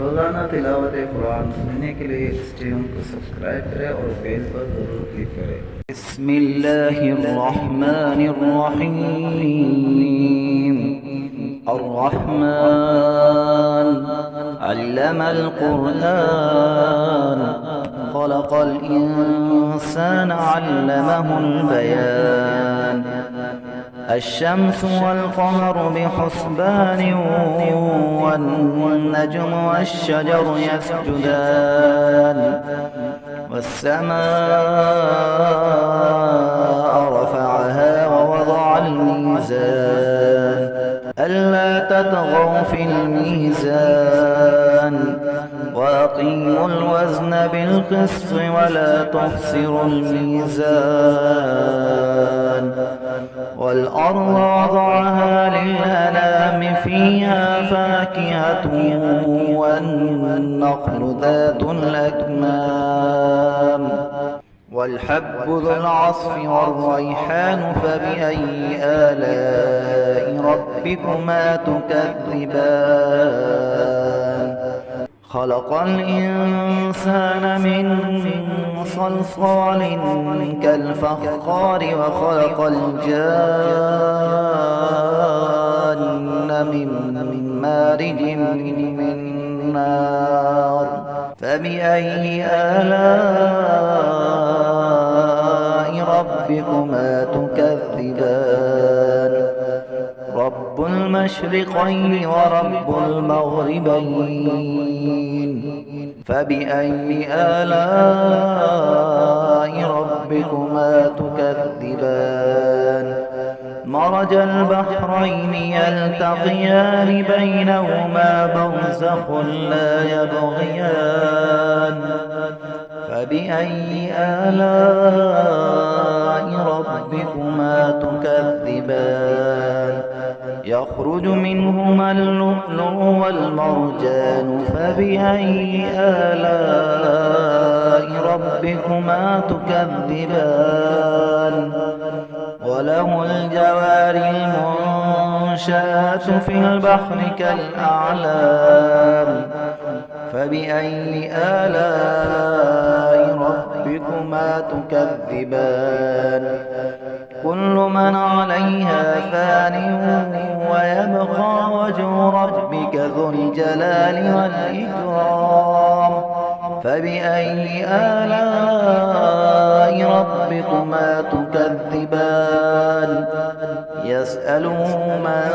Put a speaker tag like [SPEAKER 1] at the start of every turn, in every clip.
[SPEAKER 1] रोज़ाना तिलावत कुरान सुनने के लिए इस चैनल को सब्सक्राइब करें और बेल पर जरूर क्लिक करें। बिस्मिल्लाहिर्रहमानिर्रहीम। अर्रहमान अल्लमल कुरआन खलक़ल इंसान अल्लमहुल बयान। الشمس والقمر بحسبان والنجم والشجر يسجدان والسماء رفعها ووضع الميزان ألا تطغوا في الميزان وأقيموا الوزن بالقسط ولا تخسروا الميزان والأرض وضعها للأنام فيها فاكهة والنخل ذات الأكمام والحب ذو العصف والريحان فبأي آلاء ربكما تكذبان خلق الإنسان من صلصال كالفخار وخلق الجان من مارج من نار فبأي آلاء ربكما تكذبان رب المشرقين ورب المغربين فبأي آلاء ربكما تكذبان مرج البحرين يلتقيان بينهما برزخ لا يبغيان فبأي آلاء ربكما تكذبان يخرج منهما اللؤلؤ والمرجان فبأي آلاء ربكما تكذبان وله الجوار المنشآت في البحر كالأعلام فبأي آلاء ربكما تكذبان كل من عليها فان ويبقى وجه ربك ذو الجلال والإكرام فبأي آلاء ربكما تكذبان يسأله من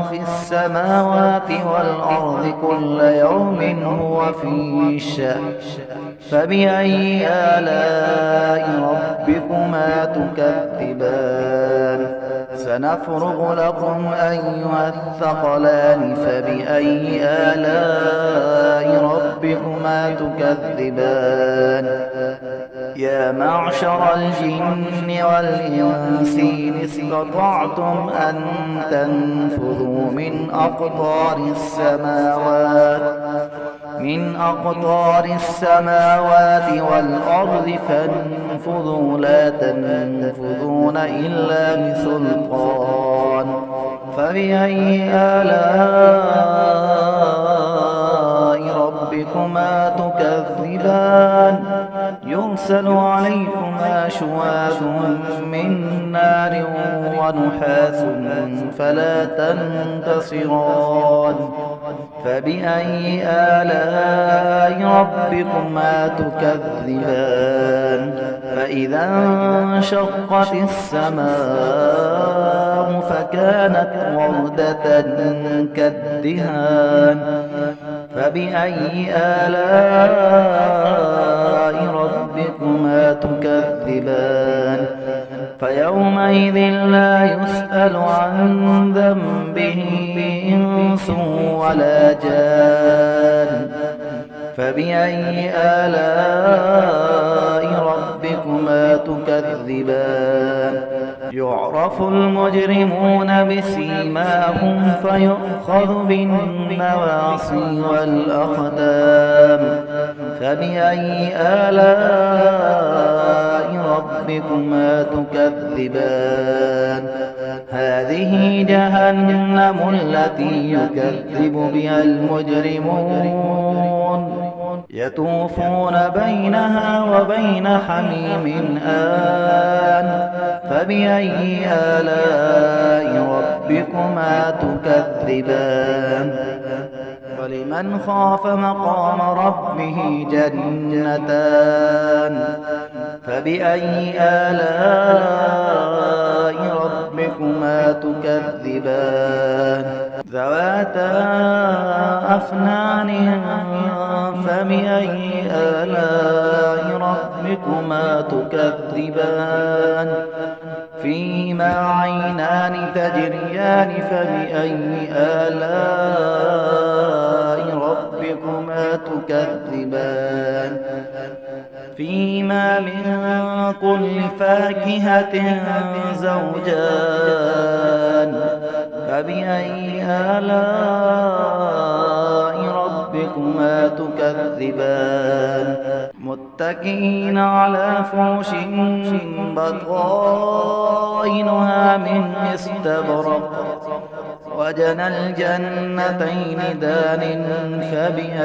[SPEAKER 1] في السماوات والأرض كل يوم هو في شأن فبأي آلاء ربكما تكذبان سنفرغ لكم أيها الثقلان فبأي آلاء ربكما تكذبان يا معشر الجن والإنس إن استطعتم أن تنفذوا من أقطار السماوات والأرض فانفذوا لا تنفذون إلا بسلطان فبأي آلاء ربكما تكذبان يرسل عليكما شواظ من نار ونحاس فلا تنتصران فبأي آلاء ربكما تكذبان فإذا انشقت السماء فكانت وردة كالدهان فبأي آلاء ربكما تكذبان فيومئذ لا يسأل عن ذنبه إنس ولا جان فبأي آلاء ربكما تكذبان يعرف المجرمون بسيماهم فيؤخذ بالنواصي والأقدام. فبأي آلاء ربكما تكذبان؟ هذه جهنم التي يكذب بها المجرمون، يطوفون بينها وبين حميم آن. فبأي آلاء ربكما تكذبان؟ ولمن خاف مقام ربه جنتان. فبأي آلاء ربكما تكذبان؟ ذواتا أفنان. فبأي آلاء ربكما تكذبان؟ فيما عينان تجريان. فبأي آلاء ربكما تكذبان؟ فيما من كل فاكهة زوجان. فبأي آلاء ربكما تكذبان؟ متكئين على فرش بطائنها من استبرق، وجنى الجنتين دان. فبأي